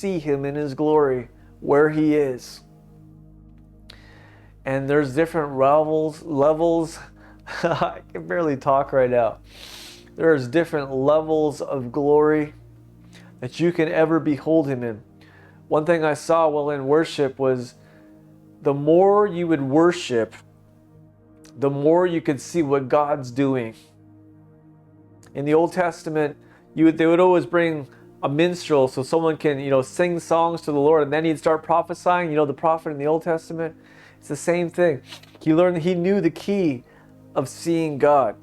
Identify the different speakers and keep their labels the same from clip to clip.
Speaker 1: see him in his glory, where he is. And there's different levels. I can barely talk right now. There's different levels of glory that you can ever behold him in. One thing I saw while in worship was the more you would worship, the more you could see what God's doing. In the Old Testament, they would always bring a minstrel so someone can, sing songs to the Lord, and then he'd start prophesying. The prophet in the Old Testament, it's the same thing. He knew the key of seeing God.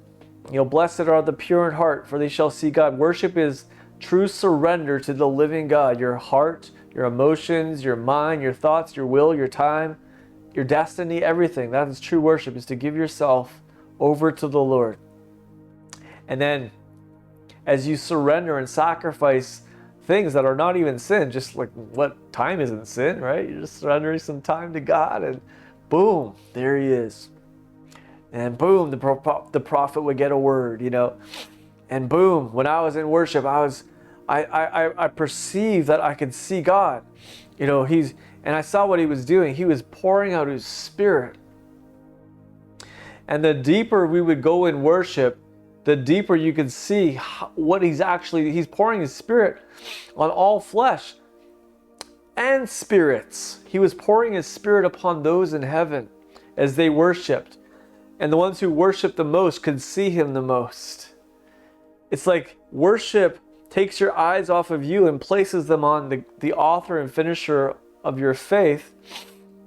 Speaker 1: Blessed are the pure in heart, for they shall see God. Worship is true surrender to the living God. Your heart, your emotions, your mind, your thoughts, your will, your time, your destiny, everything. That is true worship, is to give yourself over to the Lord. And then as you surrender and sacrifice things that are not even sin, just like what time isn't sin, right? You're just surrendering some time to God, and boom, there he is. And boom, the prophet would get a word, And boom, when I was in worship, I perceived that I could see God. And I saw what he was doing. He was pouring out his spirit. And the deeper we would go in worship, the deeper you could see what he's pouring his spirit on all flesh and spirits. He was pouring his spirit upon those in heaven as they worshiped. And the ones who worshiped the most could see him the most. It's like worship takes your eyes off of you and places them on the author and finisher of your faith,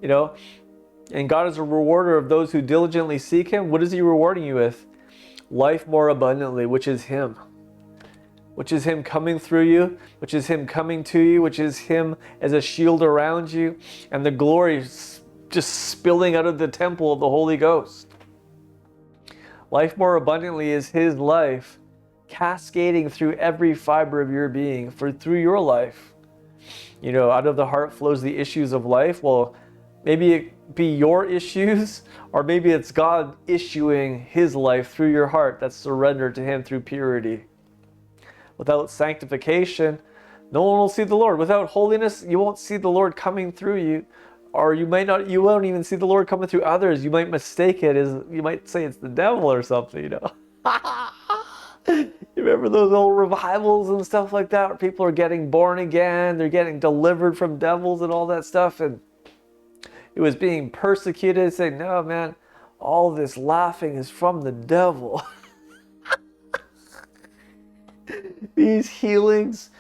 Speaker 1: and God is a rewarder of those who diligently seek him. What is he rewarding you with? Life more abundantly, which is him. Which is him coming through you, which is him coming to you, which is him as a shield around you, and the glory just spilling out of the temple of the Holy Ghost. Life more abundantly is his life cascading through every fiber of your being, through your life. Out of the heart flows the issues of life. Well, maybe it be your issues, or maybe it's God issuing his life through your heart that's surrendered to him through purity. Without sanctification, no one will see the Lord. Without holiness, you won't see the Lord coming through you. Or you won't even see the Lord coming through others. You might mistake it you might say it's the devil or something, You remember those old revivals and stuff like that, where people are getting born again, they're getting delivered from devils and all that stuff, and it was being persecuted, saying, no, man, all this laughing is from the devil. These healings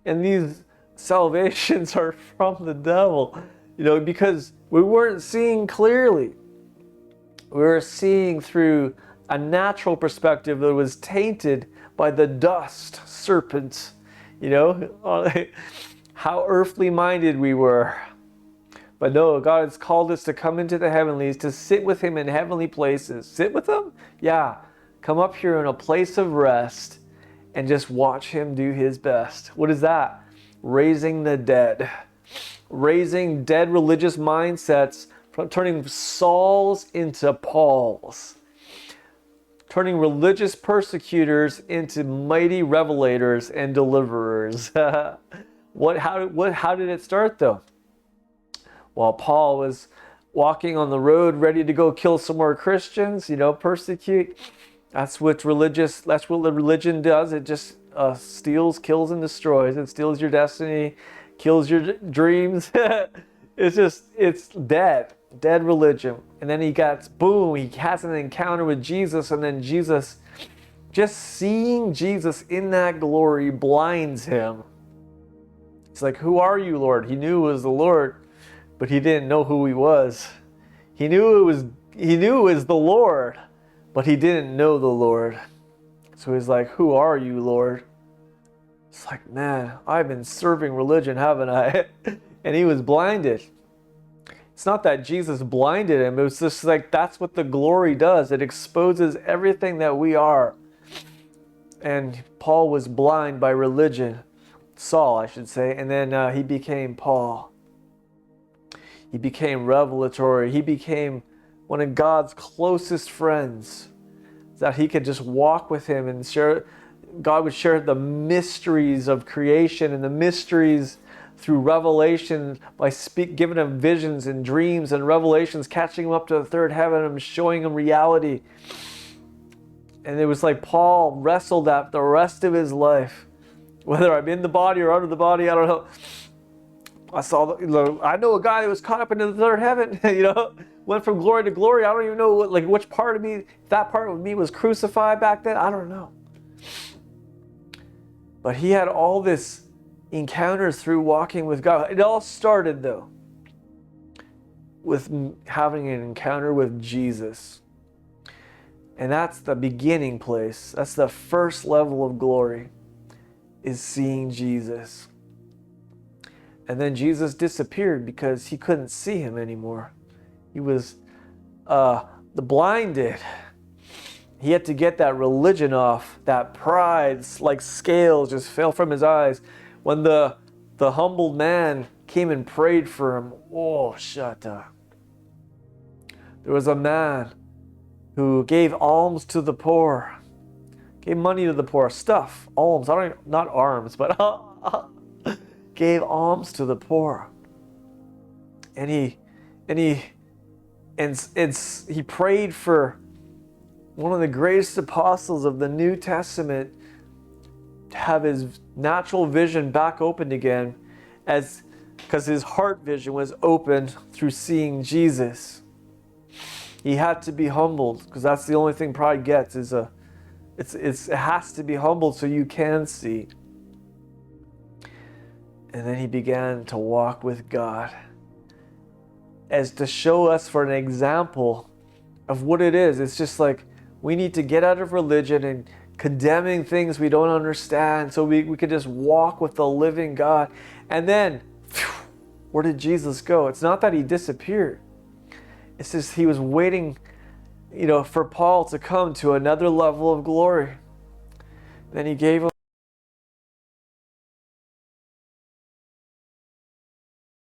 Speaker 1: and these salvations are from the devil. Because we weren't seeing clearly. We were seeing through a natural perspective that was tainted by the dust serpent. How earthly minded we were. But no, God has called us to come into the heavenlies, to sit with him in heavenly places. Sit with him? Yeah. Come up here in a place of rest and just watch him do his best. What is that? Raising the dead. Raising dead religious mindsets, from turning Sauls into Pauls, turning religious persecutors into mighty revelators and deliverers. How did it start though? While Paul was walking on the road ready to go kill some more Christians, persecute. That's what religion does. It just steals, kills, and destroys. It steals your destiny, kills your dreams. It's dead religion. And then he has an encounter with Jesus, and then just seeing Jesus in that glory blinds him. It's like, who are you, Lord? He knew it was the Lord, but he didn't know who he was. He knew it was the Lord, but he didn't know the Lord. So he's like, who are you, Lord? It's like, man, I've been serving religion, haven't I? And he was blinded. It's not that Jesus blinded him. It was just like, that's what the glory does. It exposes everything that we are. And Paul was blind by religion. Saul, I should say. And then he became Paul. He became revelatory. He became one of God's closest friends. That he could just walk with him and share. God would share the mysteries of creation and the mysteries through revelation, by giving him visions and dreams and revelations, catching him up to the third heaven and showing him reality. And it was like Paul wrestled that the rest of his life. Whether I'm in the body or out of the body, I don't know. I know a guy that was caught up into the third heaven, went from glory to glory. I don't even know which part of me, that part of me was crucified back then. I don't know. But he had all this encounters through walking with God. It all started though with having an encounter with Jesus. And that's the beginning place. That's the first level of glory, is seeing Jesus. And then Jesus disappeared because he couldn't see him anymore. He was the blinded. He had to get that religion off. That pride, like scales, just fell from his eyes. When the humbled man came and prayed for him, there was a man who gave alms to the poor, gave money to the poor, stuff, alms. Not arms, but gave alms to the poor. And he prayed for one of the greatest apostles of the New Testament to have his natural vision back opened again, because his heart vision was opened through seeing Jesus. He had to be humbled, because that's the only thing pride gets, it has to be humbled so you can see. And then he began to walk with God, as to show us for an example of what it is. It's just like we need to get out of religion and condemning things we don't understand, so we could just walk with the living God. And then, where did Jesus go? It's not that he disappeared. It's just he was waiting, for Paul to come to another level of glory. Then he gave him